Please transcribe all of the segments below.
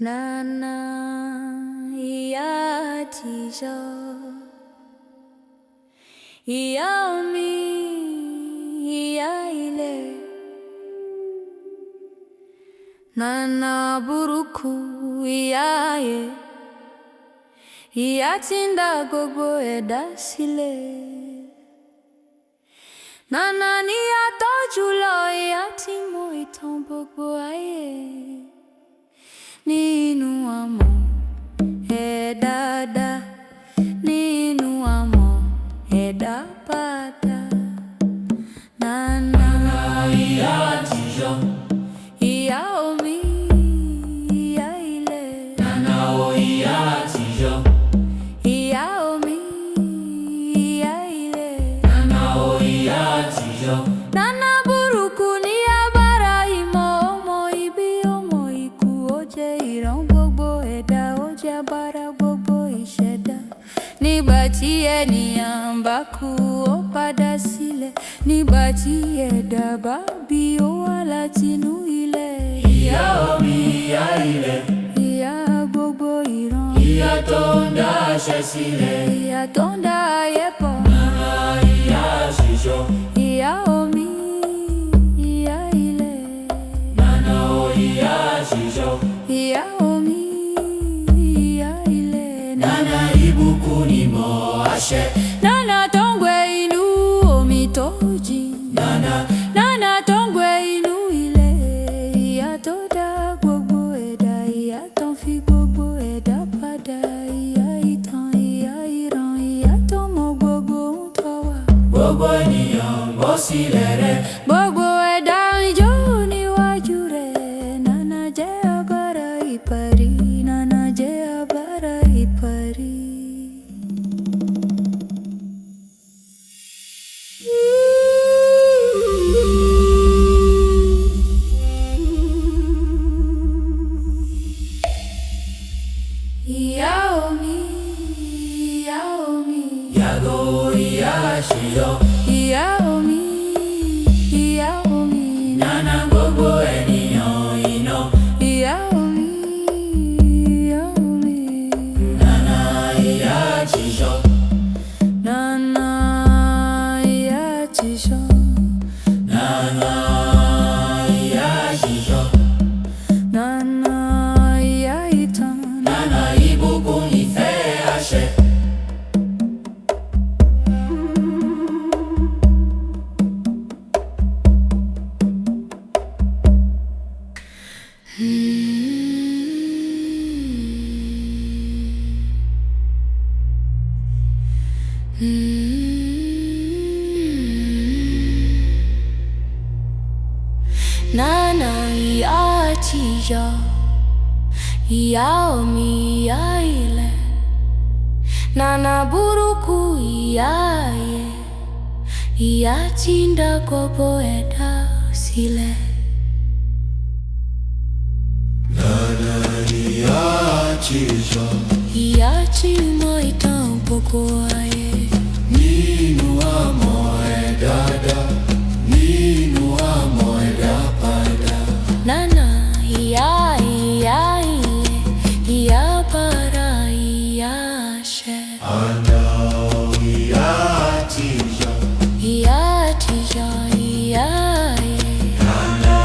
Nanã ia tijo ia mi ia ile Nanã buruku ia ye ia tinda gogo eda sile Nanã ni atojulo ia timo itombogo aye Ninu amo edada Ninu amo edapada Nanã ia tijo ia omi ia ile Nanã o ia tijo ia omi ia ile Nanã o ia tijo Nanã buruku ni abara imo omo ibi omo iku oje irão gbogbo ẹ̀dá oje abara gbogbo ìṣẹ̀dá nígbà tí ènìyàn bá kú ó padà sílẹ̀ nígbà tí ẹ̀dá bá bí ó wá látinú ilẹ̀ Ìyá omi ìyá ilẹ̀ ìyá gbogbo ìran Ìyá tó ń dá àṣẹ sílẹ̀ ìyá tó ń dá ayé pọ̀ Nanã ìyá tijo ìyá omi ìyá ilẹ̀ Nanã o ìyá tijo ìyá omi ìyá ilẹ̀ Nanã ìbùkún ni mo àṣẹ Nanã tó ń gbé inú omi tó jìn Nanã Nanã tó ń gbé inú ilẹ̀ ìyá tó dá gbogbo ẹ̀dá ìyá tó ń fi gbogbo ẹ̀dá padà ìyá ìtàn ìyá ìran ìyá tó mọ gbogbo ohun tó wà gbogbo ènìyàn bọ́ sílẹ̀ rẹ̀ gbogbo ẹ̀dá ń jó níwájú rẹ̀ Nanã jẹ́ agbára ìparí Nanã jẹ́ agbára ìparí. Ìyá omi ìyá omi Yàgò ìyá tijo ìyá omi ìyá omi Nanã gbogbo ènìyàn iná ìyá omi ìyá omi Nanã ìyá tijo Nanã ìyá tijo Nanã ìyá tijo Nanã ìyá ìtàn Nanã ìbùkún ìfẹ́ àṣẹ Nanã ìyá tijo ìyá omi ìyá ilẹ̀ Nanã buruku ìyá ayé ìyá tí ń dá gbogbo ẹ̀dá sílẹ̀. Nanã ìyá tijo Ìyá tí mọ ìtàn gbogbo ayé nínú àmọ́ ẹ̀ dáadáa nínú àmọ́ ẹ̀ dá padà Nanã ìyá ìyá ilẹ̀ ìyá bàrà ìyá àṣẹ Nanã ìyá tijo ìyá àtijọ́ ìyá ayé Nanã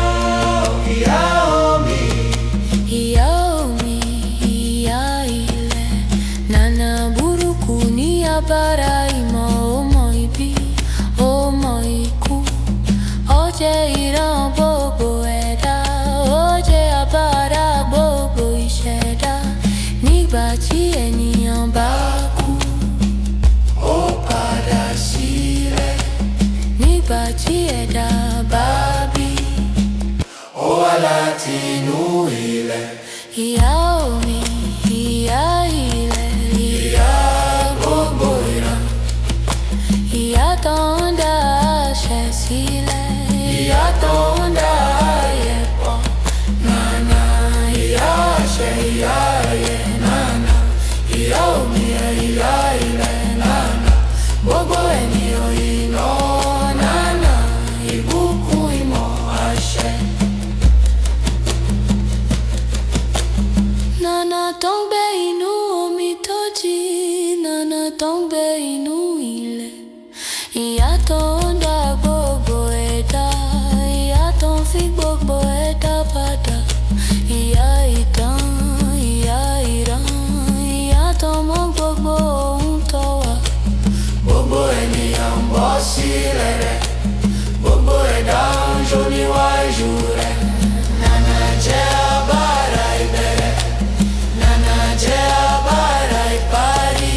ìyá omi ìyá omi ìyá ilẹ̀ Nanã buruku ní abara ìmọ̀ ọmọ ibi ọmọ ikú ó jẹ́ ìran gbogbo ẹ̀dá ó jẹ́ abara gbogbo ìṣẹ̀dá nígbà tí ènìyàn bá kú ó padà sílẹ̀ nígbà tí ẹ̀dá bá bí ó wá láti inú ilẹ̀ ìyá omi ìyá ilẹ̀ ìyá gbogbo ìran ìyá tó ń dá àṣẹ sílẹ̀ ìyá tó ń dá ayé pọ̀ Nanã ìyá àṣẹ ìyá ayé Nanã ìyá omi ìyá ilẹ̀ Nanã gbogbo ènìyàn iná Nanã ìbùkún ìmọ̀ àṣẹ Nana tombe inu omitoji, nana tombe inu ile. Iya tonda gbogbo ẹ̀dá, iya ton fi gbogbo ẹ̀dá padà. Iya ìtàn, iya ìran, iya ton mọ gbogbo ohun tó wà. Gbogbo ènìyàn ń bọ́ sílẹ̀ rẹ̀, gbogbo ẹ̀dá ń jó níwájú rẹ̀. Nana jẹ́ abára ìbẹ̀rẹ̀, Nana jẹ́ abára ìparí.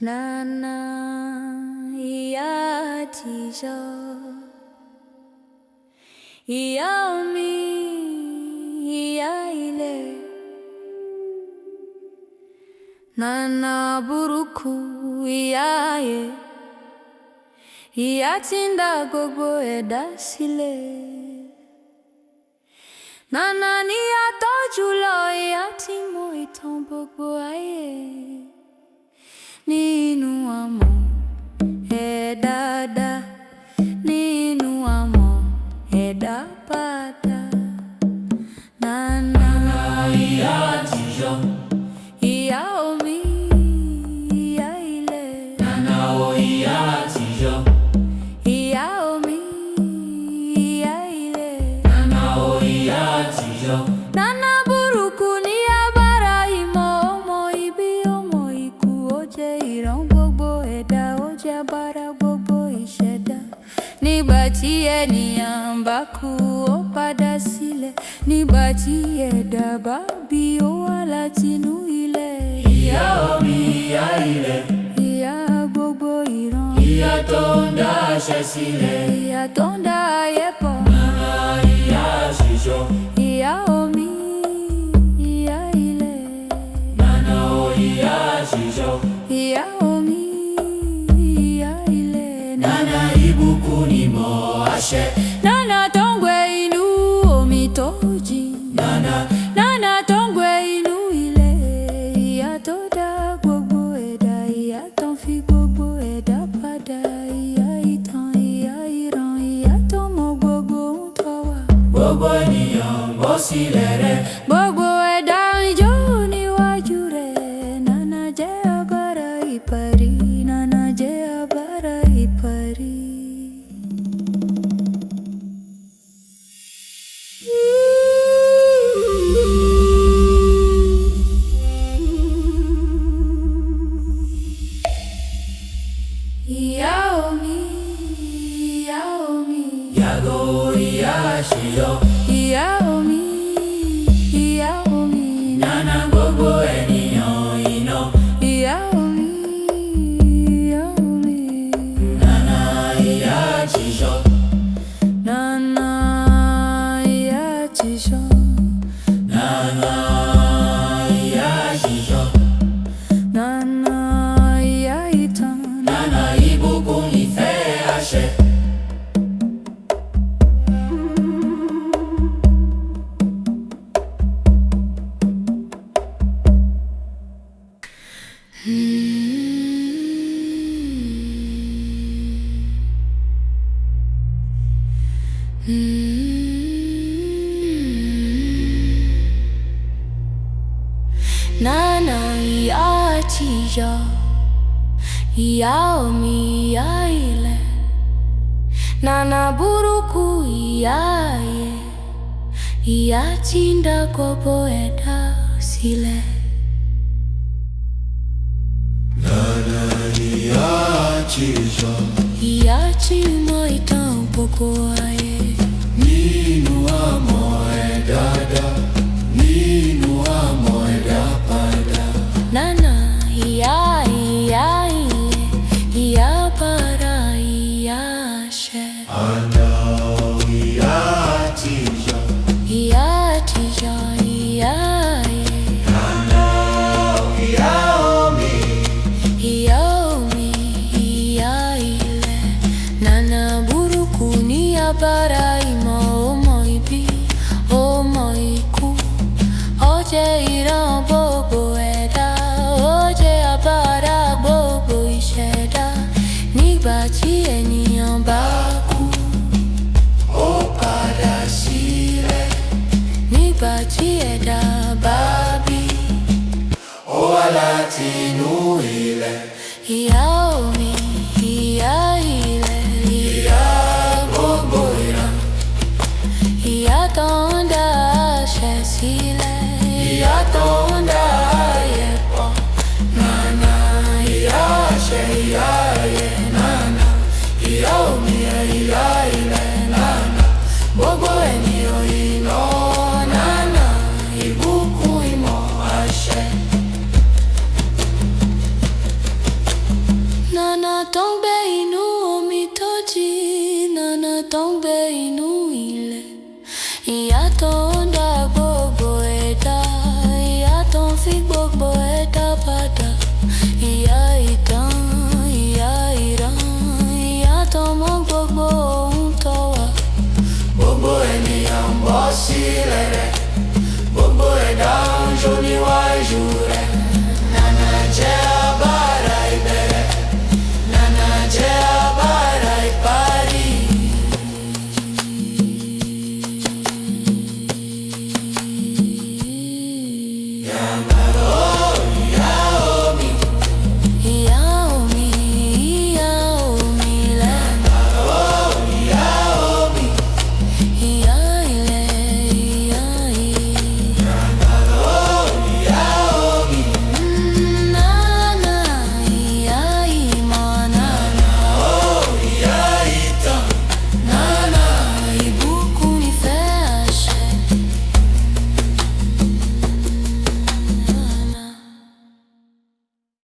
Nana iya tijo, iya omi, iya ile. Nana buruku iya ye, iya tinda gbogbo ẹ̀dá sílẹ̀. Nana ni atọ́jú lọ, iya tí mọ ìtàn gbogbo ayé. Nínú àmọ́ ẹ̀dáadá, nínú àmọ́ ẹ̀dá padà. Nana Ìyá àtijọ́, ìyá omi, ìyá ilẹ̀. Nana o ìyá àtijọ́, Ìyá omi, ìyá ilẹ̀. Nana o ìyá àtijọ́. Nana burúkú ní abára ìmọ̀ ọmọ ibi ọmọ ikú. Ó jẹ́ ìran gbogbo ẹ̀dá, ó jẹ́ abára gbogbo ìṣẹ̀dá. Nígbà tí ènìyàn bá kú, ó padà sílẹ̀. Nígbà tí ẹ̀dá bá bí, ó wá látinú ilẹ̀. Ìyá omi, ìyá ilẹ̀, Ìyá gbogbo ìran, ìyá tó ń dá àṣẹ sílẹ̀. ìyá tó ń dá ayé pọ̀. Nana ìyá àtijọ́, Ìyá omi, ìyá ilẹ̀. Nana o ìyá àtijọ́. Ìyá omi, ìyá ilẹ̀. Nana ìbùkún ni mo àṣẹ. Nana tó ń gbé inú omi tó jìn. Nana Nana tó ń gbé inú ilẹ̀. Ìyá tó dá gbogbo ẹ̀dá, ìyá tó ń fi gbogbo ẹ̀dá padà. Ìyá ìtàn, ìyá ìran, ìyá tó mọ gbogbo ohun tó wà. gbogbo ènìyàn ń bọ́ sílẹ̀ rẹ̀. Gbogbo ẹ̀dá ń jó níwájú rẹ̀. Nana jẹ́ agbára ìparí, Nana jẹ́ agbára ìparí. Ìyá omi, ìyá omi. Yàgò ìyá àṣeyọ. Ìyá omi, ìyá omi. Nana gbogbo ènìyàn iná. Ìyá omi, ìyá omi. Nana ìyá àtijọ́, Nana ìyá àtijọ́. Nana ìyá àtijọ́. Nana ìyá ìtàn. Nana ìbùkún ìfẹ́ àṣẹ. Nana ìyá àtijọ́, ìyá omi, ìyá ilẹ̀. Nana burúkú ìyá ayé, ìyá tí ń dá gbogbo ẹ̀dá sílẹ̀. Nana ìyá àtijọ́. Ìyá tí mọ ìtàn gbogbo ayé. Nínú àmọ́ ẹ̀dáadá, nínú àmọ́ ẹ̀dá padà. Nana ìyá, ìyá ilẹ̀, ìyá para, ìyá àṣẹ. Anão ìyá àtijọ́. Ìyá àtijọ́, ìyá ayé. Anão ìyá omi. Ìyá omi, ìyá ilẹ̀. Nana burúkú ní abara ìmọ̀ ọmọ ibi, ọmọ ikú. Ó jẹ́ ìran gbogbo ẹ̀dá, ó jẹ́ abara gbogbo ìṣẹ̀dá. Nígbà tí ènìyàn bá kú, Ó padà sílẹ̀. nígbà tí ẹ̀dá bá bí. Ó wá láti inú ilẹ̀. Ìyá omi, ìyá ilẹ̀, ìyá gbogbo ìran. Ìyá tó ń dá àṣẹ sílẹ̀, ìyá tó ń dá ayé pọ̀. Nana ìyá àṣẹ, ìyá ayé. Nana ìyá omi, ìyá ilẹ̀. Nana gbogbo ènìyàn iná. Nana ìbùkún ìmọ̀ àṣẹ. Nana tó ń gbé inú omi tó jí, Nana tó ń gbé inú ilẹ̀. Ìyá tó ń dá gbogbo ẹ̀dá, ìyá tó ń fi gbogbo ẹ̀dá padà. Ìyá ìtàn, ìyá ìran, ìyá tó mọ gbogbo ohun tó wà. Gbogbo ènìyàn ń bọ́ sílẹ̀ rẹ̀.